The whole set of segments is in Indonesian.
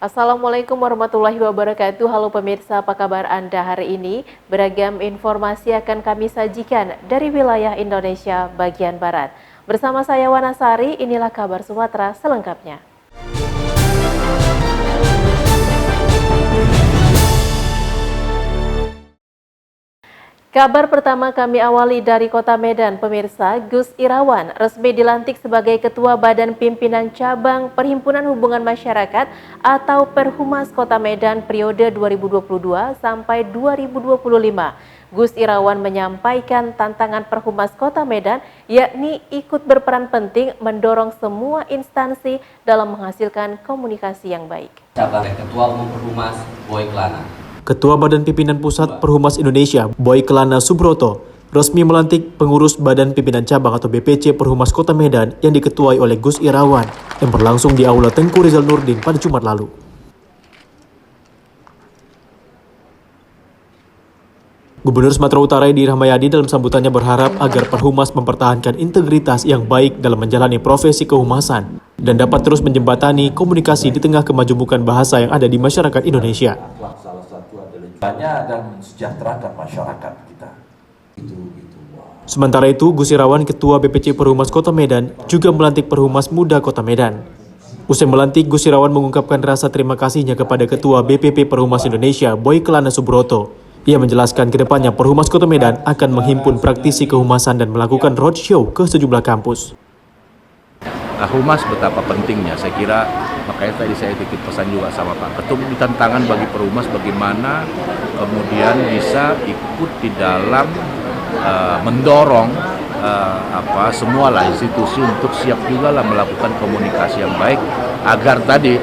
Assalamualaikum warahmatullahi wabarakatuh. Halo pemirsa, apa kabar Anda hari ini? Beragam informasi akan kami sajikan dari wilayah Indonesia bagian Barat. Bersama saya Wanasari, inilah kabar Sumatera selengkapnya. Kabar pertama kami awali dari Kota Medan, pemirsa. Gus Irawan resmi dilantik sebagai Ketua Badan Pimpinan Cabang Perhimpunan Hubungan Masyarakat atau Perhumas Kota Medan periode 2022 sampai 2025. Gus Irawan menyampaikan tantangan Perhumas Kota Medan, yakni ikut berperan penting mendorong semua instansi dalam menghasilkan komunikasi yang baik. Cabang Ketua Umum Perhumas Boy Kelana. Ketua Badan Pimpinan Pusat Perhumas Indonesia, Boy Kelana Subroto, resmi melantik pengurus Badan Pimpinan Cabang atau BPC Perhumas Kota Medan yang diketuai oleh Gus Irawan yang berlangsung di Aula Tengku Rizal Nurdin pada Jumat lalu. Gubernur Sumatera Utara Edi Rahmayadi dalam sambutannya berharap agar Perhumas mempertahankan integritas yang baik dalam menjalani profesi kehumasan dan dapat terus menjembatani komunikasi di tengah kemajemukan bahasa yang ada di masyarakat Indonesia. Dan sejahterakan masyarakat kita. Sementara itu, Gus Irawan, Ketua BPC Perhumas Kota Medan, juga melantik Perhumas Muda Kota Medan. Usai melantik, Gus Irawan mengungkapkan rasa terima kasihnya kepada Ketua BPP Perhumas Indonesia, Boy Kelana Subroto. Ia menjelaskan ke depannya Perhumas Kota Medan akan menghimpun praktisi kehumasan dan melakukan roadshow ke sejumlah kampus. Humas betapa pentingnya, saya kira makanya tadi saya titip pesan juga sama Pak Ketum, di tantangan bagi Perhumas bagaimana kemudian bisa ikut di dalam mendorong semua institusi untuk siap juga lah melakukan komunikasi yang baik agar tadi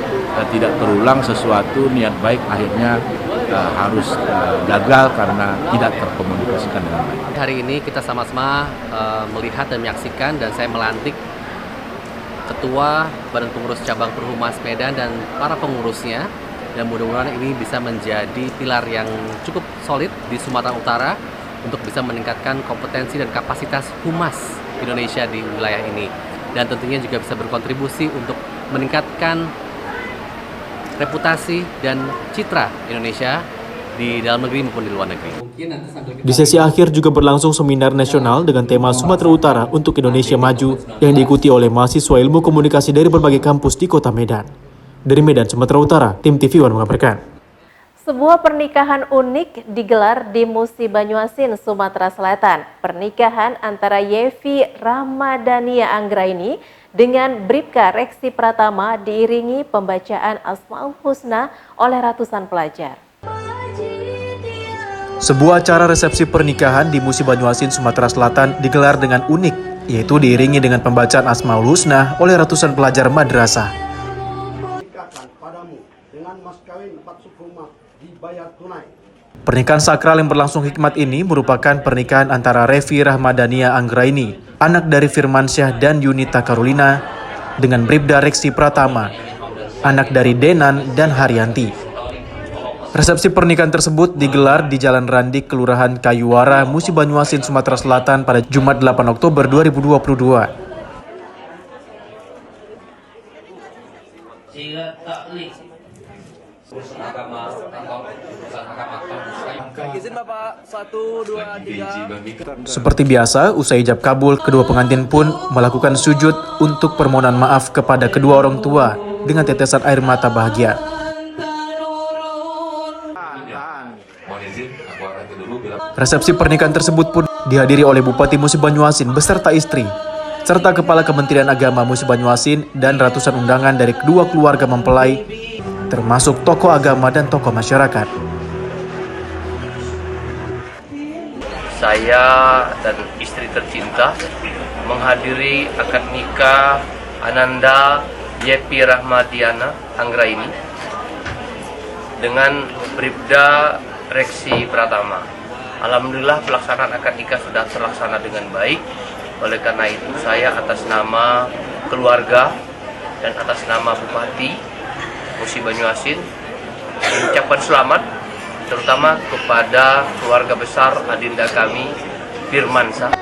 tidak terulang sesuatu niat baik akhirnya harus gagal karena tidak terkomunikasikan dengan baik. Hari ini kita sama-sama melihat dan menyaksikan dan saya melantik Ketua Badan Pengurus Cabang Perhumas Medan dan para pengurusnya, dan mudah-mudahan ini bisa menjadi pilar yang cukup solid di Sumatera Utara untuk bisa meningkatkan kompetensi dan kapasitas humas Indonesia di wilayah ini, dan tentunya juga bisa berkontribusi untuk meningkatkan reputasi dan citra Indonesia di dalam negeri maupun di luar negeri. Di sesi akhir juga berlangsung seminar nasional dengan tema Sumatera Utara untuk Indonesia Maju yang diikuti oleh mahasiswa ilmu komunikasi dari berbagai kampus di Kota Medan. Dari Medan, Sumatera Utara, tim TV One mengabarkan. Sebuah pernikahan unik digelar di Musi Banyuasin, Sumatera Selatan. Pernikahan antara Yevi Rahmadania Anggraini dengan Bribka Reksi Pratama diiringi pembacaan Asmaul Husna oleh ratusan pelajar. Sebuah acara resepsi pernikahan di Musi Banyuasin, Sumatera Selatan digelar dengan unik, yaitu diiringi dengan pembacaan Asmaul Husna oleh ratusan pelajar madrasah. Pernikahan sakral yang berlangsung hikmat ini merupakan pernikahan antara Revi Rahmadania Anggraini, anak dari Firmansyah dan Yunita Karolina, dengan Bribda Reksi Pratama, anak dari Denan dan Haryanti. Resepsi pernikahan tersebut digelar di Jalan Randik, Kelurahan Kayuwara, Musi Banyuasin, Sumatera Selatan pada Jumat 8 Oktober 2022. Seperti biasa, usai ijab kabul, kedua pengantin pun melakukan sujud untuk permohonan maaf kepada kedua orang tua dengan tetesan air mata bahagia. Resepsi pernikahan tersebut pun dihadiri oleh Bupati Musi Banyuasin beserta istri, serta Kepala Kementerian Agama Musi Banyuasin dan ratusan undangan dari kedua keluarga mempelai, termasuk tokoh agama dan tokoh masyarakat. Saya dan istri tercinta menghadiri akad nikah Ananda Yevi Rahmadiana Anggraini dengan Bribda Reksi Pratama. Alhamdulillah pelaksanaan akad nikah sudah terlaksana dengan baik. Oleh karena itu saya atas nama keluarga dan atas nama Bupati Musi Banyuasin mengucapkan selamat terutama kepada keluarga besar adinda kami Firmansyah.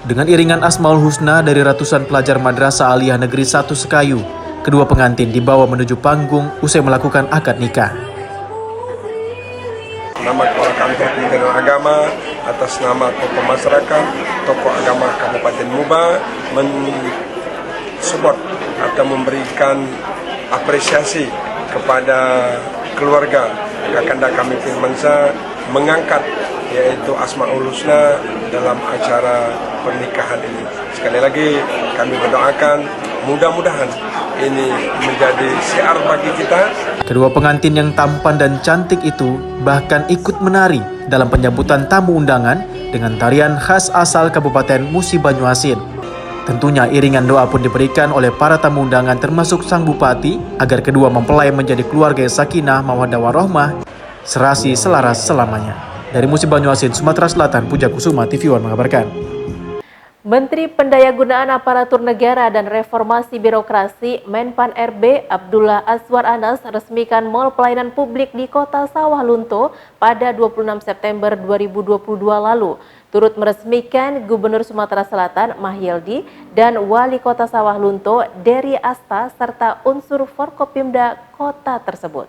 Dengan iringan Asmaul Husna dari ratusan pelajar Madrasah Aliyah Negeri 1 Sekayu, Kedua pengantin dibawa menuju panggung usai melakukan akad nikah. Nama Kepala Kantor Kementerian Agama atas nama tokoh masyarakat, tokoh agama Kabupaten Muba mensupport atau memberikan apresiasi kepada keluarga Kakanda kami Firmansyah mengangkat yaitu Asmaul Husna dalam acara pernikahan ini. Sekali lagi kami berdoakan mudah-mudahan ini menjadi syiar bagi kita. Kedua pengantin yang tampan dan cantik itu bahkan ikut menari dalam penyambutan tamu undangan dengan tarian khas asal Kabupaten Musi Banyuasin. Tentunya iringan doa pun diberikan oleh para tamu undangan termasuk sang bupati agar kedua mempelai menjadi keluarga yang sakinah mawaddah warahmah, serasi selaras selamanya. Dari Musi Banyuasin, Sumatera Selatan, Puja Kusuma, TV One mengabarkan. Menteri Pendayagunaan Aparatur Negara dan Reformasi Birokrasi Menpan RB Abdullah Azwar Anas resmikan Mall Pelayanan Publik di Kota Sawah Lunto pada 26 September 2022 lalu. Turut meresmikan Gubernur Sumatera Selatan Mahyildi dan Wali Kota Sawah Lunto Dery Asta serta unsur Forkopimda kota tersebut.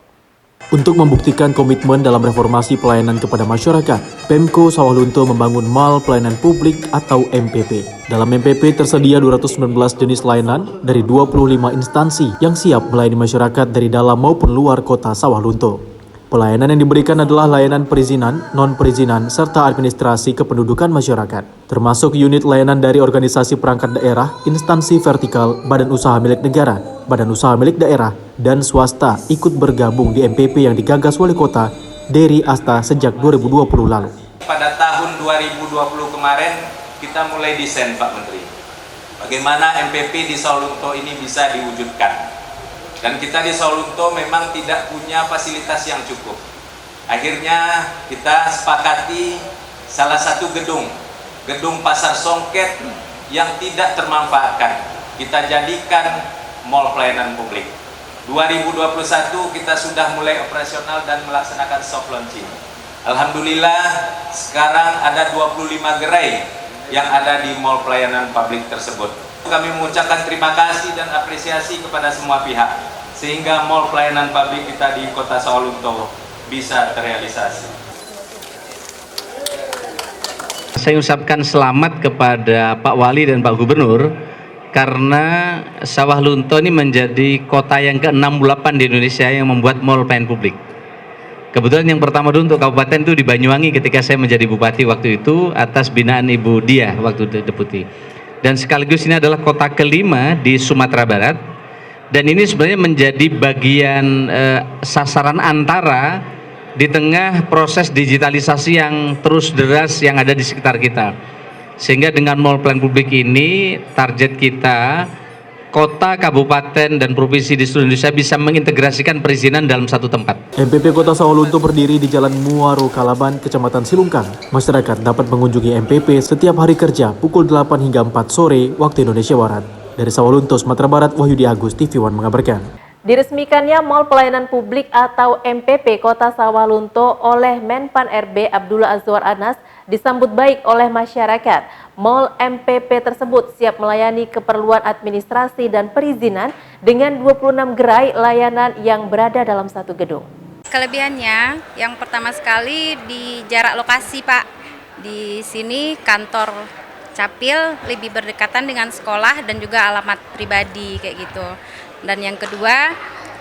Untuk membuktikan komitmen dalam reformasi pelayanan kepada masyarakat, Pemko Sawah Lunto membangun Mall Pelayanan Publik atau MPP. Dalam MPP tersedia 219 jenis layanan dari 25 instansi yang siap melayani masyarakat dari dalam maupun luar kota Sawah Lunto. Pelayanan yang diberikan adalah layanan perizinan, non-perizinan, serta administrasi kependudukan masyarakat, termasuk unit layanan dari organisasi perangkat daerah, instansi vertikal, badan usaha milik negara, badan usaha milik daerah, dan swasta ikut bergabung di MPP yang digagas Wali Kota Dery Asta sejak 2020 lalu. Pada tahun 2020 kemarin kita mulai desain Pak Menteri, bagaimana MPP di Sawah Lunto ini bisa diwujudkan. Dan kita di Sawah Lunto memang tidak punya fasilitas yang cukup. Akhirnya kita sepakati salah satu gedung Pasar Songket yang tidak termanfaatkan, kita jadikan Mall Pelayanan Publik. 2021 kita sudah mulai operasional dan melaksanakan soft launching. Alhamdulillah sekarang ada 25 gerai yang ada di Mall Pelayanan Publik tersebut. Kami mengucapkan terima kasih dan apresiasi kepada semua pihak sehingga Mall Pelayanan Publik kita di Kota Sawah Lunto bisa terrealisasi. Saya ucapkan selamat kepada Pak Wali dan Pak Gubernur karena Sawah Lunto ini menjadi kota yang ke-68 di Indonesia yang membuat Mall Pelayanan Publik. Kebetulan yang pertama dulu untuk kabupaten itu di Banyuwangi ketika saya menjadi bupati waktu itu atas binaan Ibu Dia waktu deputi. Dan sekaligus ini adalah kota kelima di Sumatera Barat, dan ini sebenarnya menjadi bagian sasaran antara di tengah proses digitalisasi yang terus deras yang ada di sekitar kita. Sehingga dengan Mall Pelayanan Publik ini target kita kota, kabupaten, dan provinsi di seluruh Indonesia bisa mengintegrasikan perizinan dalam satu tempat. MPP Kota Sawah Lunto berdiri di Jalan Muaro Kalaban, Kecamatan Silungkang. Masyarakat dapat mengunjungi MPP setiap hari kerja pukul 8 hingga 4 sore waktu Indonesia Barat. Dari Sawah Lunto, Sumatera Barat, Wahyudi Agus, TV One mengabarkan. Diresmikannya Mall Pelayanan Publik atau MPP Kota Sawah Lunto oleh Menpan RB Abdullah Azwar Anas disambut baik oleh masyarakat. Mall MPP tersebut siap melayani keperluan administrasi dan perizinan dengan 26 gerai layanan yang berada dalam satu gedung. Kelebihannya, yang pertama sekali di jarak lokasi Pak. Di sini kantor Capil lebih berdekatan dengan sekolah dan juga alamat pribadi kayak gitu. Dan yang kedua,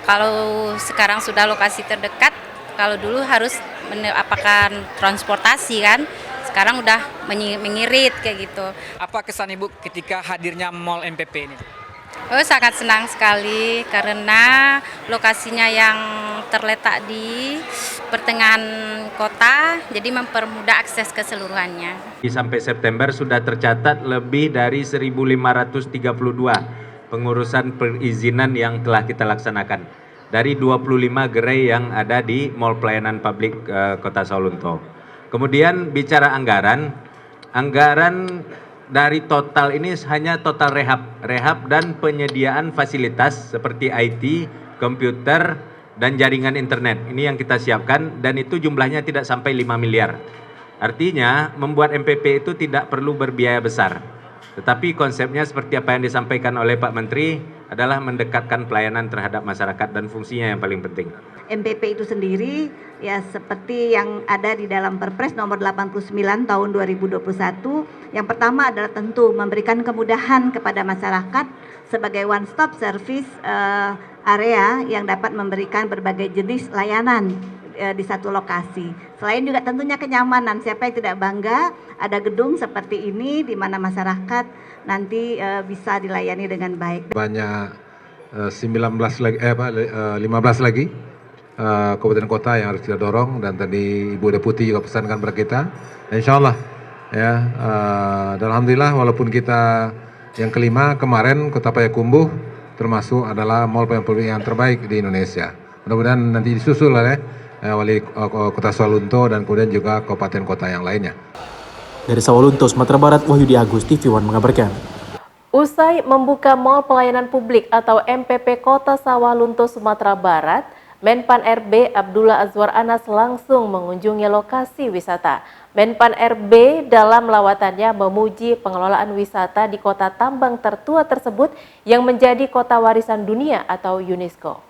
kalau sekarang sudah lokasi terdekat, kalau dulu harus menapakan transportasi kan, sekarang udah mengirit kayak gitu. Apa kesan Ibu ketika hadirnya Mall MPP ini? Oh, sangat senang sekali karena lokasinya yang terletak di pertengahan kota, jadi mempermudah akses keseluruhannya. Sampai September sudah tercatat lebih dari 1.532 pengurusan perizinan yang telah kita laksanakan dari 25 gerai yang ada di Mall Pelayanan Publik Kota Sawah Lunto. Kemudian bicara anggaran dari total ini hanya total rehab dan penyediaan fasilitas seperti IT, komputer, dan jaringan internet. Ini yang kita siapkan dan itu jumlahnya tidak sampai 5 miliar. Artinya membuat MPP itu tidak perlu berbiaya besar. Tetapi konsepnya seperti apa yang disampaikan oleh Pak Menteri, adalah mendekatkan pelayanan terhadap masyarakat dan fungsinya yang paling penting. MPP itu sendiri ya seperti yang ada di dalam Perpres nomor 89 tahun 2021. Yang pertama adalah tentu memberikan kemudahan kepada masyarakat sebagai one stop service area yang dapat memberikan berbagai jenis layanan di satu lokasi. Selain juga tentunya kenyamanan, siapa yang tidak bangga ada gedung seperti ini di mana masyarakat nanti bisa dilayani dengan baik. Banyak 15 lagi kabupaten kota yang harus kita dorong, dan tadi Ibu Deputi juga pesankan kepada kita. Insya Allah ya, dan alhamdulillah walaupun kita yang kelima kemarin Kota Payakumbuh termasuk adalah mall pelayanan publik yang terbaik di Indonesia. Mudah-mudahan nanti disusul oleh wali kota Sawalunto dan kemudian juga kabupaten kota yang lainnya. Dari Sawalunto, Sumatera Barat, Wahyudi Agus, TV One mengabarkan. Usai membuka Mall Pelayanan Publik atau MPP Kota Sawalunto, Sumatera Barat, Menpan RB Abdullah Azwar Anas langsung mengunjungi lokasi wisata. Menpan RB dalam lawatannya memuji pengelolaan wisata di kota tambang tertua tersebut yang menjadi kota warisan dunia atau UNESCO.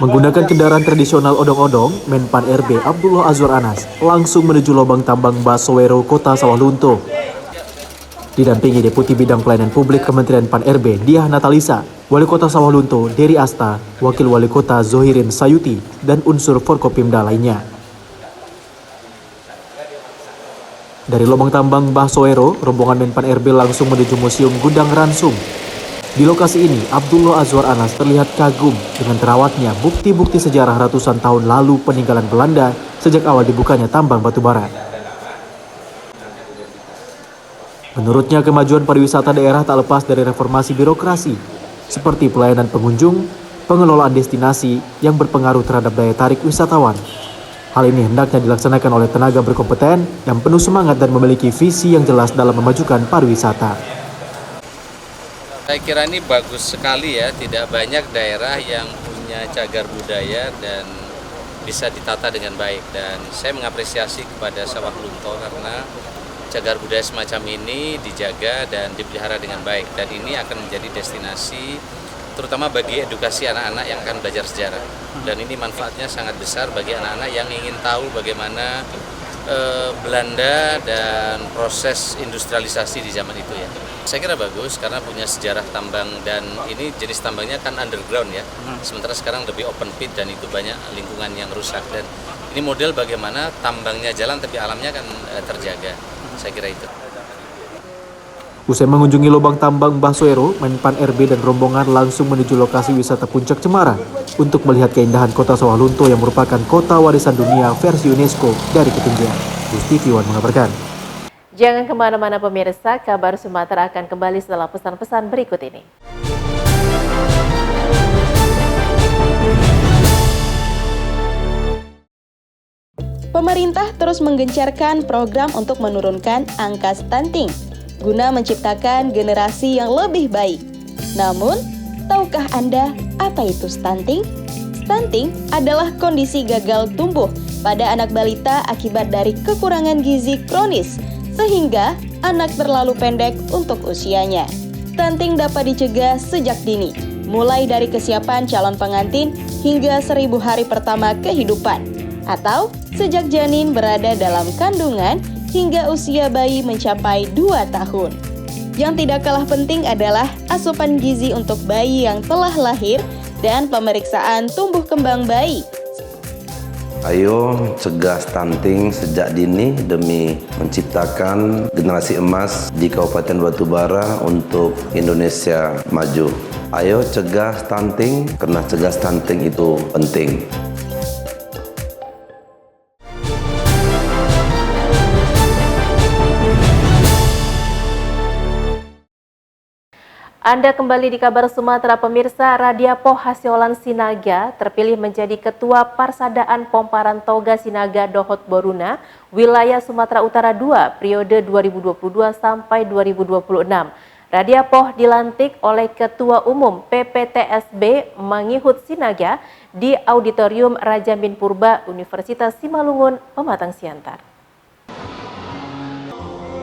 Menggunakan kendaraan tradisional odong-odong, Menpan RB Abdullah Azwar Anas langsung menuju lubang tambang Basowero, Kota Sawalunto. Didampingi Deputi Bidang Pelayanan Publik Kementerian Pan RB Diah Natalisa, Wali Kota Sawalunto Dery Asta, Wakil Wali Kota Zohirin Sayuti, dan unsur Forkopimda lainnya. Dari lubang tambang Basowero, rombongan Menpan RB langsung menuju Museum Gudang Ransum. Di lokasi ini, Abdullah Azwar Anas terlihat kagum dengan terawatnya bukti-bukti sejarah ratusan tahun lalu peninggalan Belanda sejak awal dibukanya tambang batubara. Menurutnya, kemajuan pariwisata daerah tak lepas dari reformasi birokrasi, seperti pelayanan pengunjung, pengelolaan destinasi yang berpengaruh terhadap daya tarik wisatawan. Hal ini hendaknya dilaksanakan oleh tenaga berkompeten yang penuh semangat dan memiliki visi yang jelas dalam memajukan pariwisata. Saya kira ini bagus sekali ya, tidak banyak daerah yang punya cagar budaya dan bisa ditata dengan baik. Dan saya mengapresiasi kepada Sawalunto karena cagar budaya semacam ini dijaga dan dipelihara dengan baik. Dan ini akan menjadi destinasi terutama bagi edukasi anak-anak yang akan belajar sejarah. Dan ini manfaatnya sangat besar bagi anak-anak yang ingin tahu bagaimana Belanda dan proses industrialisasi di zaman itu ya. Saya kira bagus karena punya sejarah tambang dan ini jenis tambangnya kan underground ya. Sementara sekarang lebih open pit dan itu banyak lingkungan yang rusak, dan ini model bagaimana tambangnya jalan tapi alamnya kan terjaga. Saya kira itu. Usai mengunjungi lubang tambang Basowero, Menpan RB dan rombongan langsung menuju lokasi wisata Puncak Cemara untuk melihat keindahan Kota Sawalunto yang merupakan kota warisan dunia versi UNESCO dari ketinggian. TV One mengabarkan. Jangan kemana-mana pemirsa, Kabar Sumatera akan kembali setelah pesan-pesan berikut ini. Pemerintah terus menggencarkan program untuk menurunkan angka stunting guna menciptakan generasi yang lebih baik. Namun, tahukah Anda apa itu stunting? Stunting adalah kondisi gagal tumbuh pada anak balita akibat dari kekurangan gizi kronis, sehingga anak terlalu pendek untuk usianya. Stunting dapat dicegah sejak dini, mulai dari kesiapan calon pengantin hingga 1000 hari pertama kehidupan, atau sejak janin berada dalam kandungan hingga usia bayi mencapai 2 tahun. Yang tidak kalah penting adalah asupan gizi untuk bayi yang telah lahir dan pemeriksaan tumbuh kembang bayi. Ayo cegah stunting sejak dini demi menciptakan generasi emas di Kabupaten Batubara untuk Indonesia maju. Ayo cegah stunting, karena cegah stunting itu penting. Anda kembali di Kabar Sumatera, pemirsa. Radiapoh Hasiolan Sinaga terpilih menjadi Ketua Parsadaan Pomparan Toga Sinaga Dohot Boruna, wilayah Sumatera Utara II, periode 2022 sampai 2026. Radiapoh dilantik oleh Ketua Umum PPTSB Mangihut Sinaga di Auditorium Raja Min Purba, Universitas Simalungun, Pematang Siantar.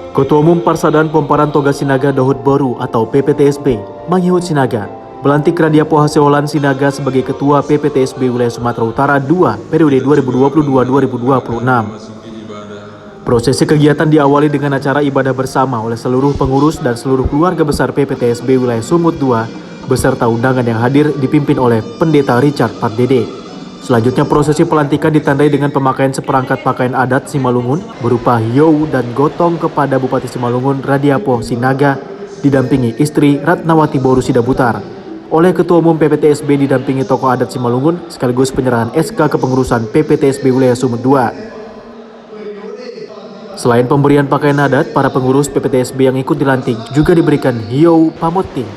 Ketua Umum Parsadaan Pomparan Toga Sinaga Dohod Boru atau PPTSB, Manghihut Sinaga, melantik Radiapo Haseolan Sinaga sebagai Ketua PPTSB Wilayah Sumatera Utara 2 periode 2022-2026. Prosesi kegiatan diawali dengan acara ibadah bersama oleh seluruh pengurus dan seluruh keluarga besar PPTSB Wilayah Sumut 2 beserta undangan yang hadir dipimpin oleh Pendeta Richard Pardede. Selanjutnya prosesi pelantikan ditandai dengan pemakaian seperangkat pakaian adat Simalungun berupa hiou dan gotong kepada Bupati Simalungun Radiapo Sinaga didampingi istri Ratnawati Boru Sidabutar. Oleh Ketua Umum PPTSB didampingi tokoh adat Simalungun sekaligus penyerahan SK kepengurusan PPTSB Wilayah Sumut 2. Selain pemberian pakaian adat, para pengurus PPTSB yang ikut dilantik juga diberikan hiou pamoting.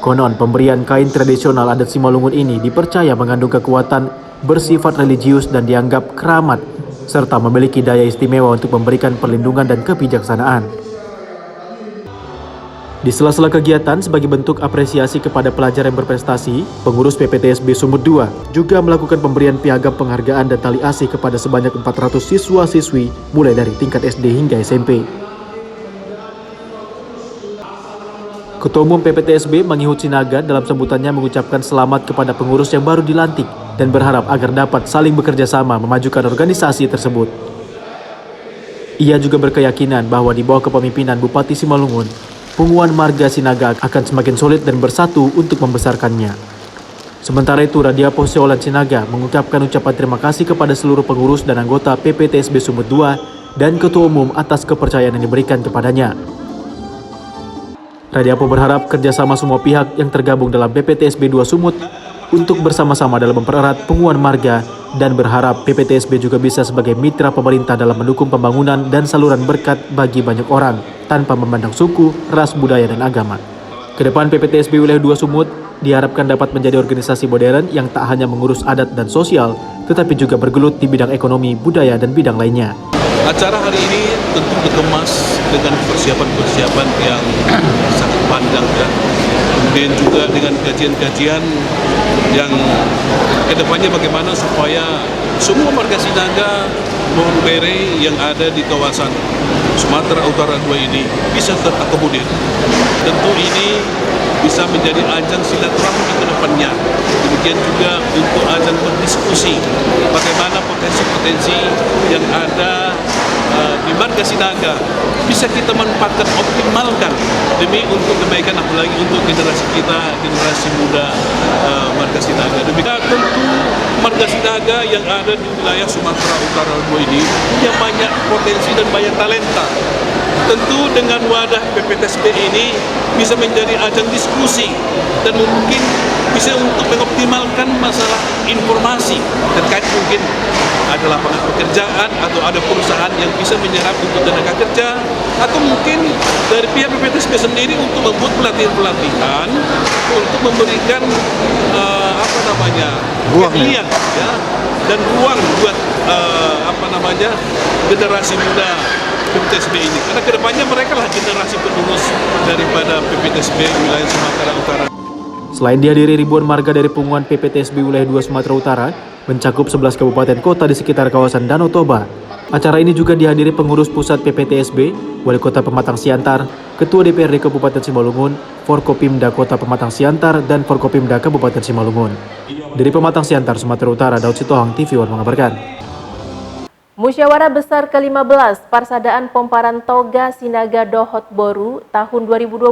Konon pemberian kain tradisional adat Simalungun ini dipercaya mengandung kekuatan bersifat religius dan dianggap keramat, serta memiliki daya istimewa untuk memberikan perlindungan dan kebijaksanaan. Di sela-sela kegiatan, sebagai bentuk apresiasi kepada pelajar yang berprestasi, pengurus PPTSB Sumut 2 juga melakukan pemberian piagam penghargaan dan tali asih kepada sebanyak 400 siswa-siswi mulai dari tingkat SD hingga SMP. Ketua Umum PPTSB Manghihut Sinaga dalam sambutannya mengucapkan selamat kepada pengurus yang baru dilantik dan berharap agar dapat saling bekerja sama memajukan organisasi tersebut. Ia juga berkeyakinan bahwa di bawah kepemimpinan Bupati Simalungun, Punguan Marga Sinaga akan semakin solid dan bersatu untuk membesarkannya. Sementara itu, Radiapo Haseolan Sinaga mengucapkan ucapan terima kasih kepada seluruh pengurus dan anggota PPTSB Sumut 2 dan Ketua Umum atas kepercayaan yang diberikan kepadanya. Radiapo berharap kerjasama semua pihak yang tergabung dalam PPTSB 2 Sumut untuk bersama-sama dalam mempererat Punguan Marga dan berharap PPTSB juga bisa sebagai mitra pemerintah dalam mendukung pembangunan dan saluran berkat bagi banyak orang tanpa memandang suku, ras, budaya, dan agama. Kedepan PPTSB Wilayah 2 Sumut diharapkan dapat menjadi organisasi modern yang tak hanya mengurus adat dan sosial, tetapi juga bergelut di bidang ekonomi, budaya, dan bidang lainnya. Acara hari ini tentu dikemas dengan persiapan-persiapan yang sangat panjang ya. Kemudian juga dengan kajian-kajian yang kedepannya bagaimana supaya semua marga Sinaga maupun bere yang ada di kawasan Sumatera Utara 2 ini bisa terakomodir. Tentu ini bisa menjadi ajang silaturahmi ke depannya. Demikian juga untuk ajang berdiskusi bagaimana potensi-potensi yang ada di marga Sinaga bisa kita manfaatkan, optimalkan demi untuk kebaikan, apalagi untuk generasi kita, generasi muda marga Sinaga. Demikian tentu marga Sinaga yang ada di wilayah Sumatera Utara 2 ini punya banyak potensi dan banyak talenta. Tentu dengan wadah PPTSB ini bisa menjadi ajang diskusi dan mungkin bisa untuk mengoptimalkan masalah informasi terkait mungkin ada lapangan pekerjaan atau ada perusahaan yang bisa menyerap untuk tenaga kerja, atau mungkin dari pihak PPTSB sendiri untuk membuat pelatihan-pelatihan untuk memberikan keahlian ya, dan ruang buat generasi muda PPTSB ini, karena kedepannya mereka lah generasi penerus daripada PPTSB wilayah Sumatera Utara. Selain dihadiri ribuan marga dari Punguan PPTSB Wilayah 2 Sumatera Utara, mencakup 11 kabupaten kota di sekitar kawasan Danau Toba. Acara ini juga dihadiri pengurus pusat PPTSB, Wali Kota Pematang Siantar, Ketua DPRD Kabupaten Simalungun, Forkopimda Kota Pematang Siantar, dan Forkopimda Kabupaten Simalungun. Dari Pematang Siantar, Sumatera Utara, Daud Sitohang, TV One mengabarkan. Musyawarah Besar ke-15 Parsadaan Pomparan Toga Sinaga Dohod Boru tahun 2022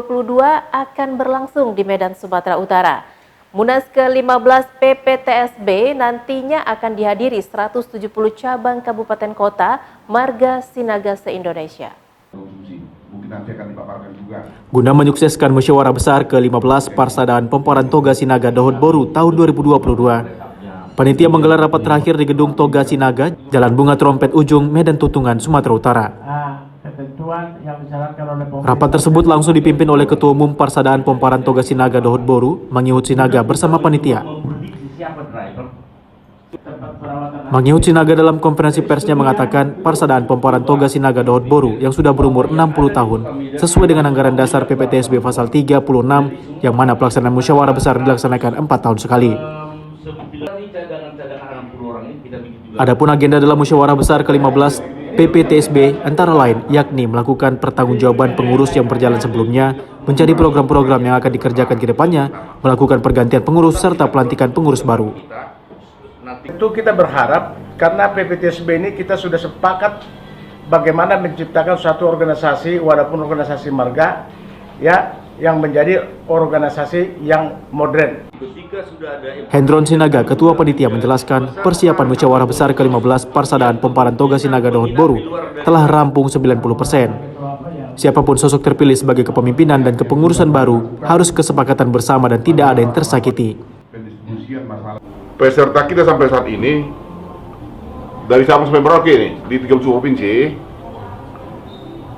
akan berlangsung di Medan, Sumatera Utara. Munas ke-15 PPTSB nantinya akan dihadiri 170 cabang kabupaten kota marga Sinaga se-Indonesia. Guna menyukseskan Musyawarah Besar ke-15 Parsadaan Pomparan Toga Sinaga Dohod Boru tahun 2022, panitia menggelar rapat terakhir di Gedung Toga Sinaga, Jalan Bunga Trompet Ujung, Medan Tutungan, Sumatera Utara. Rapat tersebut langsung dipimpin oleh Ketua Umum Parsadaan Pomparan Toga Sinaga Dohod Boru, Manghihut Sinaga bersama panitia. Manghihut Sinaga dalam konferensi persnya mengatakan Parsadaan Pomparan Toga Sinaga Dohod Boru yang sudah berumur 60 tahun sesuai dengan anggaran dasar PPTSB pasal 36 yang mana pelaksanaan musyawarah besar dilaksanakan 4 tahun sekali. Adapun agenda dalam musyawarah besar ke-15 PPTSB antara lain yakni melakukan pertanggungjawaban pengurus yang berjalan sebelumnya, mencari program-program yang akan dikerjakan ke depannya, melakukan pergantian pengurus serta pelantikan pengurus baru. Itu kita berharap karena PPTSB ini kita sudah sepakat bagaimana menciptakan suatu organisasi walaupun organisasi marga ya yang menjadi organisasi yang modern. Hendron Sinaga, Ketua Panitia menjelaskan persiapan musyawarah besar ke-15 Parsadaan Pemparan Toga Sinaga Dohot Boru telah rampung 90%. Siapapun sosok terpilih sebagai kepemimpinan dan kepengurusan baru harus kesepakatan bersama dan tidak ada yang tersakiti. Peserta kita sampai saat ini dari Sabang sampai Merauke nih di 30 provinsi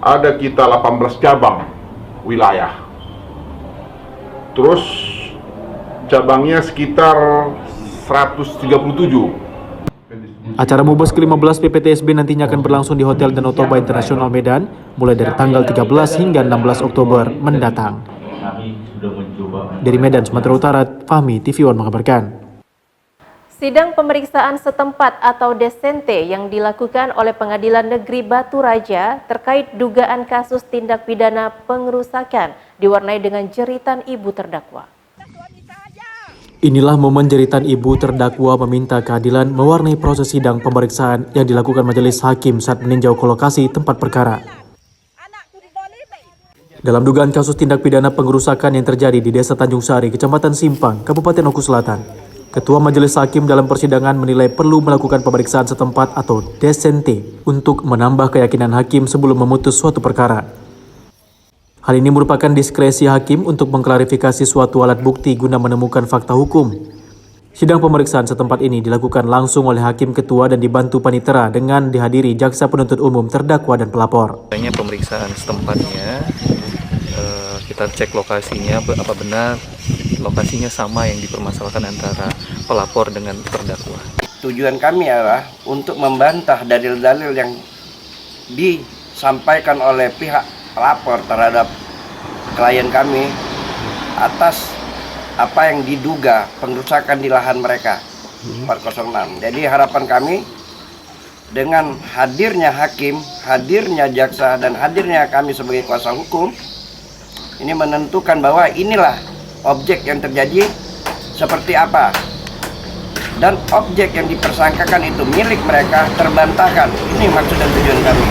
ada kita 18 cabang wilayah. Terus cabangnya sekitar 137. Acara Mubes ke-15 PPTSB nantinya akan berlangsung di Hotel Danau Toba Internasional Medan mulai dari tanggal 13 hingga 16 Oktober mendatang. Dari Medan, Sumatera Utara, Fahmi, TV One mengabarkan. Sidang pemeriksaan setempat atau DSNT yang dilakukan oleh Pengadilan Negeri Batu Raja terkait dugaan kasus tindak pidana pengerusakan diwarnai dengan jeritan ibu terdakwa. Inilah momen jeritan ibu terdakwa meminta keadilan mewarnai proses sidang pemeriksaan yang dilakukan majelis hakim saat meninjau ke lokasi tempat perkara. Dalam dugaan kasus tindak pidana pengerusakan yang terjadi di Desa Tanjung Sari, Kecamatan Simpang, Kabupaten Oku Selatan, Ketua Majelis Hakim dalam persidangan menilai perlu melakukan pemeriksaan setempat atau DSNT untuk menambah keyakinan hakim sebelum memutus suatu perkara. Hal ini merupakan diskresi hakim untuk mengklarifikasi suatu alat bukti guna menemukan fakta hukum. Sidang pemeriksaan setempat ini dilakukan langsung oleh Hakim Ketua dan dibantu panitera dengan dihadiri Jaksa Penuntut Umum, terdakwa dan pelapor. Pemeriksaan setempatnya, kita cek lokasinya, apa benar lokasinya sama yang dipermasalahkan antara pelapor dengan terdakwa. Tujuan kami adalah untuk membantah dalil-dalil yang disampaikan oleh pihak pelapor terhadap klien kami atas apa yang diduga pengerusakan di lahan mereka 406. Jadi harapan kami dengan hadirnya hakim, hadirnya jaksa, dan hadirnya kami sebagai kuasa hukum ini menentukan bahwa inilah objek yang terjadi seperti apa, dan objek yang dipersangkakan itu milik mereka terbantahkan. Ini maksud dan tujuan kami,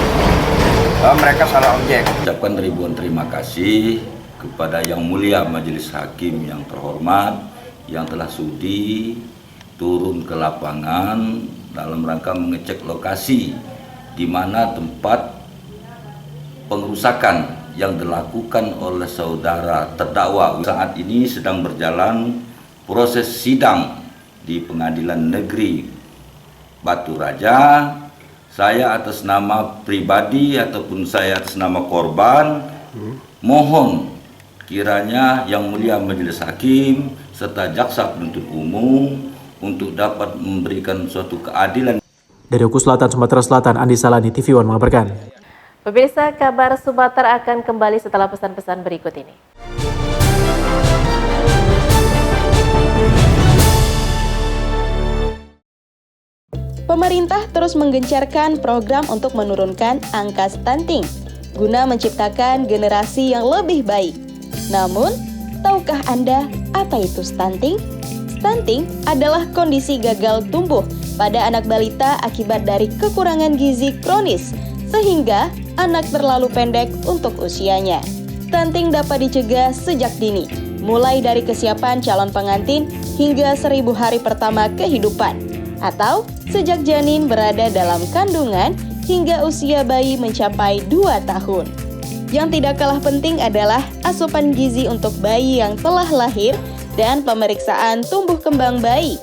bahwa mereka salah objek. Ucapkan ribuan terima kasih kepada Yang Mulia Majelis Hakim yang terhormat yang telah sudi turun ke lapangan dalam rangka mengecek lokasi di mana tempat pengerusakan yang dilakukan oleh saudara terdakwa. Saat ini sedang berjalan proses sidang di Pengadilan Negeri Batu Raja. Saya atas nama pribadi ataupun saya atas nama korban mohon kiranya Yang Mulia Majelis Hakim serta Jaksa Penuntut Umum untuk dapat memberikan suatu keadilan. Dari Oku Selatan, Sumatera Selatan, Andi Salani, TV One mengabarkan. Pemirsa, kabar Sumatera akan kembali setelah pesan-pesan berikut ini. Pemerintah terus menggencarkan program untuk menurunkan angka stunting guna menciptakan generasi yang lebih baik. Namun, tahukah Anda apa itu stunting? Stunting adalah kondisi gagal tumbuh pada anak balita akibat dari kekurangan gizi kronis, sehingga anak terlalu pendek untuk usianya. Stunting dapat dicegah sejak dini, mulai dari kesiapan calon pengantin hingga 1000 hari pertama kehidupan, atau sejak janin berada dalam kandungan hingga usia bayi mencapai 2 tahun. Yang tidak kalah penting adalah asupan gizi untuk bayi yang telah lahir dan pemeriksaan tumbuh kembang bayi.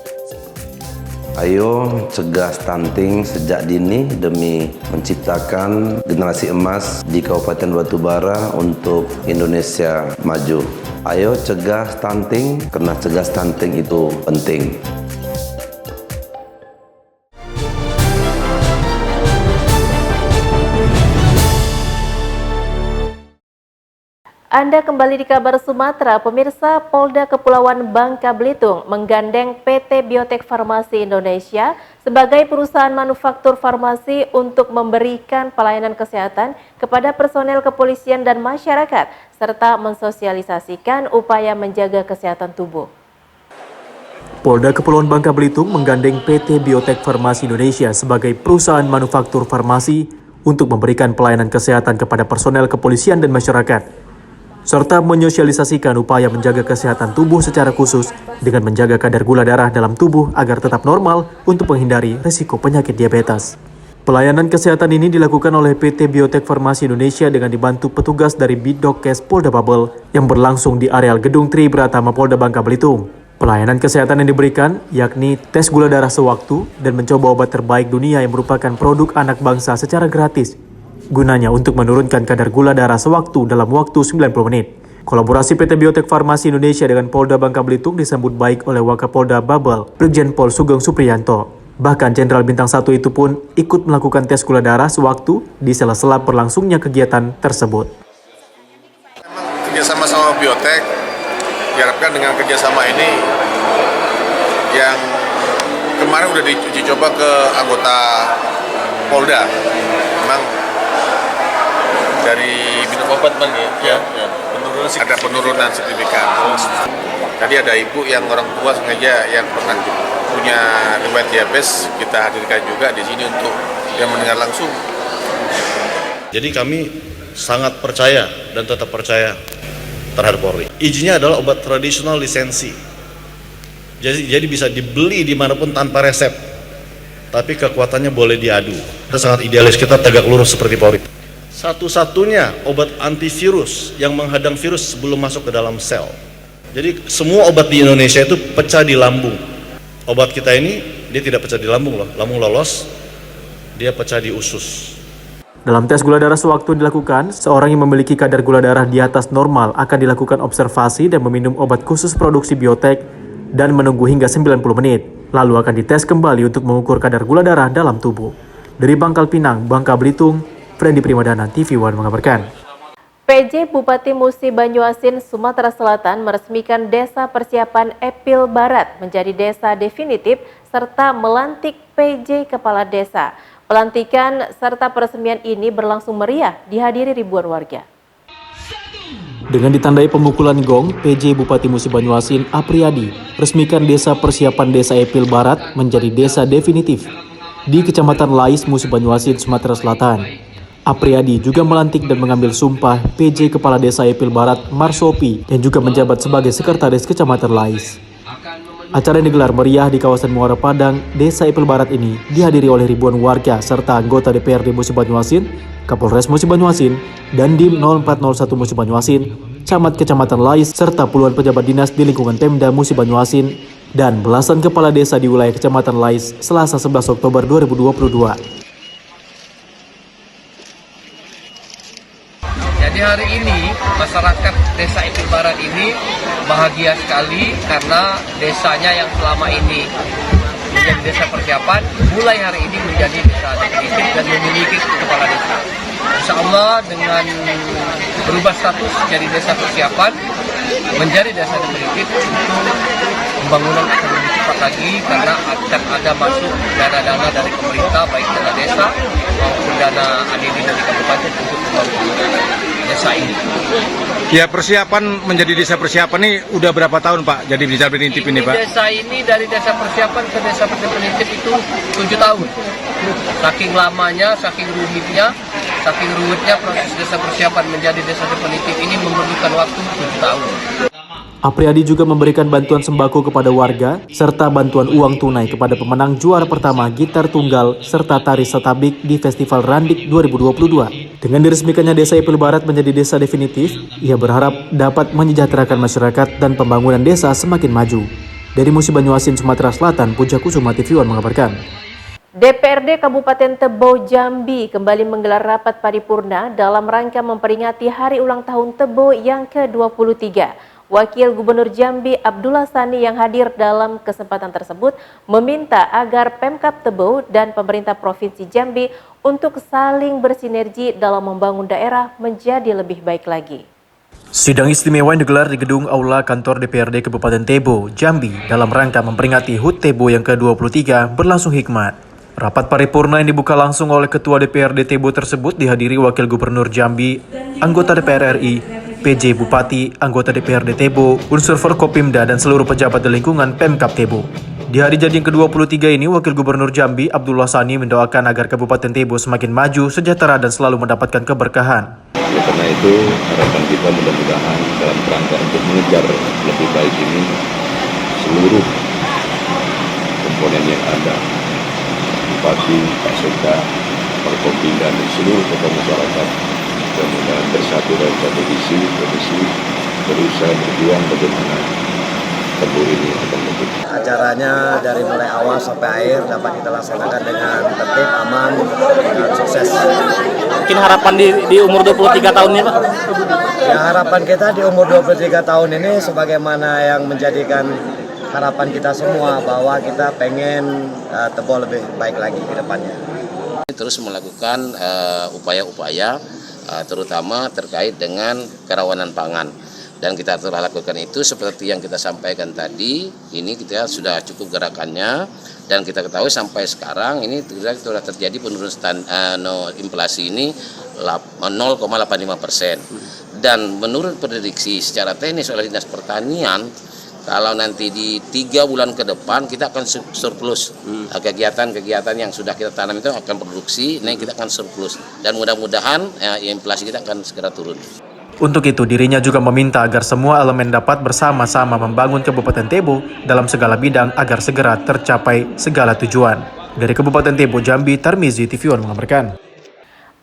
Ayo cegah stunting sejak dini demi menciptakan generasi emas di Kabupaten Batubara untuk Indonesia maju. Ayo cegah stunting, karena cegah stunting itu penting. Anda kembali di Kabar Sumatera, pemirsa. Polda Kepulauan Bangka Belitung menggandeng PT Biotek Farmasi Indonesia sebagai perusahaan manufaktur farmasi untuk memberikan pelayanan kesehatan kepada personel kepolisian dan masyarakat, serta mensosialisasikan upaya menjaga kesehatan tubuh. Polda Kepulauan Bangka Belitung menggandeng PT Biotek Farmasi Indonesia sebagai perusahaan manufaktur farmasi untuk memberikan pelayanan kesehatan kepada personel kepolisian dan masyarakat, serta menyosialisasikan upaya menjaga kesehatan tubuh secara khusus dengan menjaga kadar gula darah dalam tubuh agar tetap normal untuk menghindari risiko penyakit diabetes. Pelayanan kesehatan ini dilakukan oleh PT Biotek Farmasi Indonesia dengan dibantu petugas dari Bidokes Polda Babel yang berlangsung di areal Gedung Tri Bratama Polda Bangka Belitung. Pelayanan kesehatan yang diberikan yakni tes gula darah sewaktu dan mencoba obat terbaik dunia yang merupakan produk anak bangsa secara gratis. Gunanya untuk menurunkan kadar gula darah sewaktu dalam waktu 90 menit. Kolaborasi PT Biotek Farmasi Indonesia dengan Polda Bangka Belitung disambut baik oleh Wakapolda Babel, Brigjen Pol Sugeng Supriyanto. Bahkan Jenderal Bintang 1 itu pun ikut melakukan tes gula darah sewaktu di sela-sela berlangsungnya kegiatan tersebut. Kerjasama sama Biotek, diharapkan dengan kerjasama ini yang kemarin udah diuji coba ke anggota Polda, memang dari minum obat ya, ada penurunan signifikan. Tadi ada ibu yang orang tua sengaja yang pernah punya riwayat diabetes, kita hadirkan juga di sini untuk yang mendengar langsung. Jadi kami sangat percaya dan tetap percaya terhadap Polri. Izinnya adalah obat tradisional lisensi. Jadi bisa dibeli dimanapun tanpa resep. Tapi kekuatannya boleh diadu. Kita sangat idealis, kita tegak lurus seperti Polri. Satu-satunya obat antivirus yang menghadang virus sebelum masuk ke dalam sel. Jadi semua obat di Indonesia itu pecah di lambung. Obat kita ini dia tidak pecah di lambung loh, lambung lolos, dia pecah di usus. Dalam tes gula darah sewaktu dilakukan, seorang yang memiliki kadar gula darah di atas normal akan dilakukan observasi dan meminum obat khusus produksi Biotek dan menunggu hingga 90 menit. Lalu akan dites kembali untuk mengukur kadar gula darah dalam tubuh. Dari Pangkal Pinang, Bangka Belitung, Frendy Primadana, TV One mengabarkan. PJ Bupati Musi Banyuasin, Sumatera Selatan meresmikan Desa Persiapan Epil Barat menjadi desa definitif serta melantik PJ Kepala Desa. Pelantikan serta peresmian ini berlangsung meriah dihadiri ribuan warga. Dengan ditandai pemukulan gong, PJ Bupati Musi Banyuasin Apriyadi resmikan Desa Persiapan Desa Epil Barat menjadi desa definitif di Kecamatan Lais, Musi Banyuasin, Sumatera Selatan. Apriyadi juga melantik dan mengambil sumpah PJ Kepala Desa Epil Barat Marsopi yang juga menjabat sebagai Sekretaris Kecamatan Lais. Acara yang digelar meriah di kawasan Muara Padang, Desa Epil Barat ini dihadiri oleh ribuan warga serta anggota DPRD Musi Banyuasin, Kapolres Musi Banyuasin, Dandim 0401 Musi Banyuasin, Camat Kecamatan Lais, serta puluhan pejabat dinas di lingkungan Pemda Musi Banyuasin, dan belasan kepala desa di wilayah Kecamatan Lais Selasa 11 Oktober 2022. Jadi hari ini masyarakat Desa Epil Barat ini bahagia sekali karena desanya yang selama ini menjadi desa persiapan mulai hari ini menjadi desa definitif dan memiliki kepala desa. Insya Allah dengan berubah status jadi desa persiapan menjadi desa definitif itu pembangunan akan lebih cepat lagi karena akan ada masuk dana-dana dari pemerintah baik dana desa maupun dana ADD dari kabupaten untuk pembangunan desa ini. Ya, persiapan menjadi desa persiapan ini udah berapa tahun Pak jadi desa definitif ini Pak? Desa ini dari desa persiapan ke desa definitif itu 7 tahun. Saking lamanya, saking rumitnya proses desa persiapan menjadi desa definitif ini memerlukan waktu 7 tahun. Apriyadi juga memberikan bantuan sembako kepada warga, serta bantuan uang tunai kepada pemenang juara pertama gitar tunggal, serta tari setabik di Festival Randik 2022. Dengan diresmikannya Desa Epil Barat menjadi desa definitif, ia berharap dapat menyejahterakan masyarakat dan pembangunan desa semakin maju. Dari Musi Banyuasin, Sumatera Selatan, Puja Kusuma, TV One mengabarkan. DPRD Kabupaten Tebo Jambi kembali menggelar rapat paripurna dalam rangka memperingati hari ulang tahun Tebo yang ke-23. Wakil Gubernur Jambi Abdullah Sani yang hadir dalam kesempatan tersebut meminta agar Pemkab Tebo dan pemerintah Provinsi Jambi untuk saling bersinergi dalam membangun daerah menjadi lebih baik lagi. Sidang istimewa yang digelar di gedung Aula Kantor DPRD Kabupaten Tebo, Jambi dalam rangka memperingati HUT Tebo yang ke-23 berlangsung hikmat. Rapat paripurna yang dibuka langsung oleh Ketua DPRD Tebo tersebut dihadiri Wakil Gubernur Jambi, anggota DPR RI, PJ Bupati, anggota DPRD Tebo, unsur Forkopimda dan seluruh pejabat di lingkungan Pemkab Tebo. Di hari jadi yang ke-23 ini, Wakil Gubernur Jambi, Abdullah Sani mendoakan agar Kabupaten Tebo semakin maju, sejahtera dan selalu mendapatkan keberkahan. Oleh karena itu, harapan kita mudah-mudahan dalam rangka untuk mengejar lebih baik ini, seluruh komponen yang ada, Bupati, Pak Sekda, Forkopimda dan seluruh tokoh masyarakat, mudah-mudahan bersatu dalam satu visi, berusaha berjuang bagaimana Tebo ini akan maju. Acaranya dari mulai awal sampai akhir dapat kita laksanakan dengan tertib, aman, dan sukses. Mungkin harapan di umur 23 tahun ini, Pak? Ya, harapan kita di umur 23 tahun ini sebagaimana yang menjadikan harapan kita semua bahwa kita pengen Tebo lebih baik lagi ke depannya. Terus melakukan upaya-upaya terutama terkait dengan kerawanan pangan. Dan kita telah lakukan itu seperti yang kita sampaikan tadi, ini kita sudah cukup gerakannya dan kita ketahui sampai sekarang ini sudah terjadi penurunan inflasi ini 0,85%. Dan menurut prediksi secara teknis oleh Dinas Pertanian, kalau nanti di 3 bulan ke depan kita akan surplus. Kegiatan-kegiatan yang sudah kita tanam itu akan produksi, nah kita akan surplus. Dan mudah-mudahan inflasi kita akan segera turun. Untuk itu, dirinya juga meminta agar semua elemen dapat bersama-sama membangun Kabupaten Tebo dalam segala bidang agar segera tercapai segala tujuan. Dari Kabupaten Tebo, Jambi, Tarmizi, TV One mengabarkan.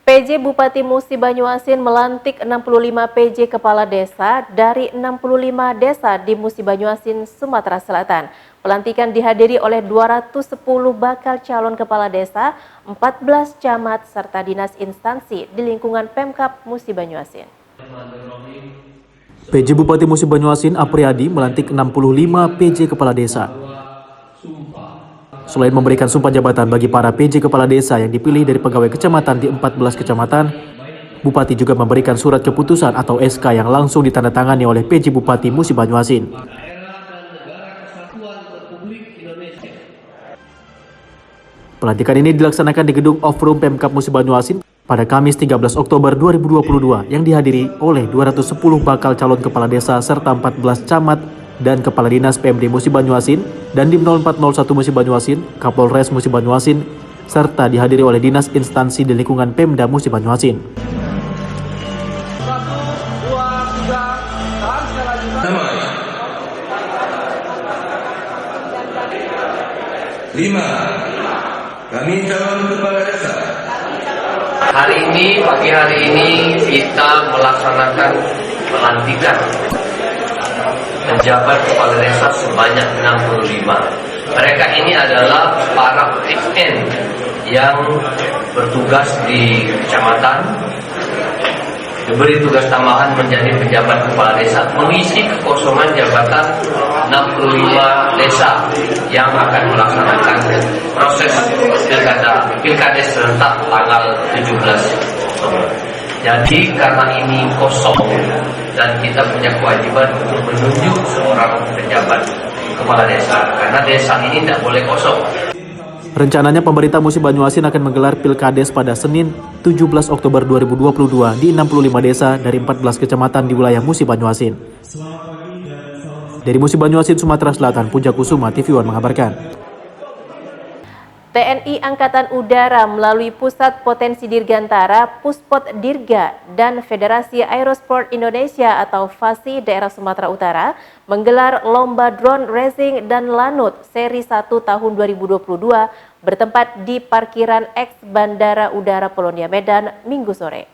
PJ Bupati Musi Banyuasin melantik 65 PJ Kepala Desa dari 65 desa di Musi Banyuasin, Sumatera Selatan. Pelantikan dihadiri oleh 210 bakal calon kepala desa, 14 camat, serta dinas instansi di lingkungan Pemkab Musi Banyuasin. PJ Bupati Musi Banyuasin Apriyadi melantik 65 PJ Kepala Desa. Selain memberikan sumpah jabatan bagi para PJ Kepala Desa yang dipilih dari pegawai kecamatan di 14 kecamatan, Bupati juga memberikan surat keputusan atau SK yang langsung ditandatangani oleh PJ Bupati Musi Banyuasin. Pelantikan ini dilaksanakan di gedung Off-Room Pemkab Musi Banyuasin pada Kamis 13 Oktober 2022 yang dihadiri oleh 210 bakal calon kepala desa serta 14 camat dan kepala dinas PMD Musi Banyuasin dan Dim 0401 Musi Banyuasin, Kapolres Musi Banyuasin, serta dihadiri oleh dinas instansi di lingkungan Pemda Musi Banyuasin. 1, 2, 3, 5. Kami calon kepala desa. Hari ini, pagi hari ini kita melaksanakan pelantikan penjabat kepala desa sebanyak 65. Mereka ini adalah para ASN yang bertugas di kecamatan, diberi tugas tambahan menjadi penjabat kepala desa, mengisi kekosongan jabatan 65 desa yang akan melaksanakan proses pilkada serentak tanggal 17 Oktober. Jadi karena ini kosong dan kita punya kewajiban untuk menunjuk seorang penjabat kepala desa, karena desa ini tidak boleh kosong. Rencananya pemerintah Musi Banyuasin akan menggelar Pilkades pada Senin 17 Oktober 2022 di 65 desa dari 14 kecamatan di wilayah Musi Banyuasin. Dari Musi Banyuasin, Sumatera Selatan, Puncak Kusuma, TV One mengabarkan. TNI Angkatan Udara melalui Pusat Potensi Dirgantara, Puspot Dirga, dan Federasi Aerosport Indonesia atau FASI daerah Sumatera Utara menggelar Lomba Drone Racing dan Lanut seri 1 tahun 2022 bertempat di Parkiran X Bandara Udara Polonia Medan, Minggu sore.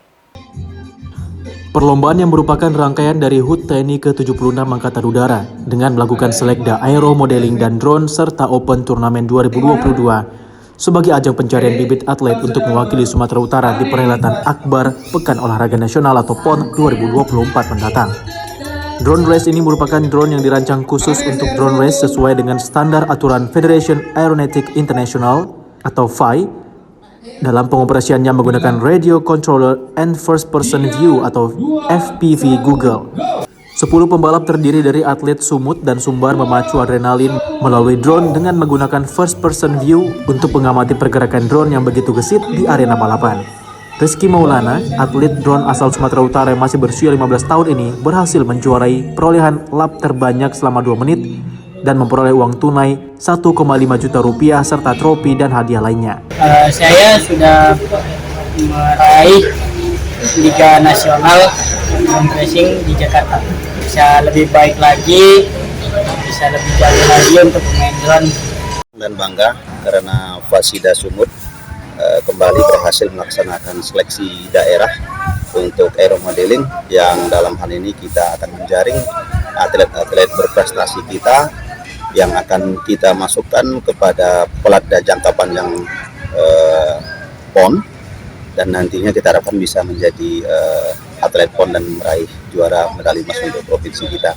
Perlombaan yang merupakan rangkaian dari HUT TNI ke-76 Angkatan Udara dengan melakukan selekda aero modeling dan drone serta Open Turnamen 2022 sebagai ajang pencarian bibit atlet untuk mewakili Sumatera Utara di perhelatan Akbar Pekan Olahraga Nasional atau PON 2024 mendatang. Drone race ini merupakan drone yang dirancang khusus untuk drone race sesuai dengan standar aturan Federation Aeronautic International atau FAI Dalam pengoperasiannya menggunakan Radio Controller and First Person View atau FPV Google. 10 pembalap terdiri dari atlet sumut dan sumbar memacu adrenalin melalui drone dengan menggunakan first person view untuk mengamati pergerakan drone yang begitu gesit di arena balapan. Rizky Maulana, atlet drone asal Sumatera Utara yang masih berusia 15 tahun ini berhasil menjuarai perolehan lap terbanyak selama 2 menit dan memperoleh uang tunai 1,5 juta rupiah serta trofi dan hadiah lainnya. Saya sudah meraih Liga Nasional Drone Racing di Jakarta. Bisa lebih baik lagi, bisa lebih jauh lagi untuk main drone. Dan bangga karena Fasida Sumut kembali berhasil melaksanakan seleksi daerah untuk aeromodeling yang dalam hal ini kita akan menjaring atlet-atlet berprestasi kita yang akan kita masukkan kepada pelatda jangka panjang PON dan nantinya kita harapkan bisa menjadi atlet PON dan meraih juara medali emas untuk provinsi kita.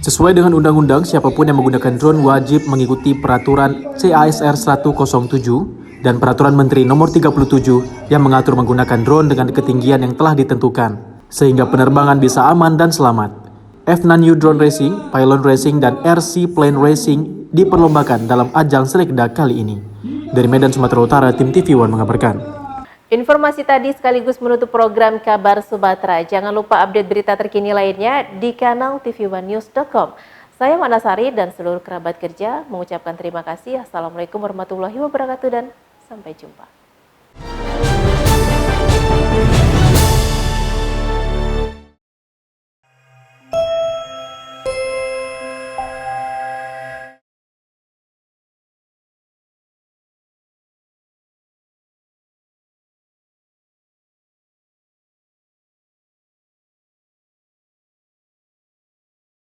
Sesuai dengan undang-undang, siapapun yang menggunakan drone wajib mengikuti peraturan CASR 107 dan peraturan Menteri Nomor 37 yang mengatur menggunakan drone dengan ketinggian yang telah ditentukan, sehingga penerbangan bisa aman dan selamat. F9U Drone Racing, Pylon Racing, dan RC Plane Racing diperlombakan dalam ajang Selekda kali ini. Dari Medan, Sumatera Utara, tim TV One mengabarkan. Informasi tadi sekaligus menutup program Kabar Sumatera. Jangan lupa update berita terkini lainnya di kanal tv1news.com. Saya Manasari dan seluruh kerabat kerja mengucapkan terima kasih. Assalamualaikum warahmatullahi wabarakatuh dan sampai jumpa.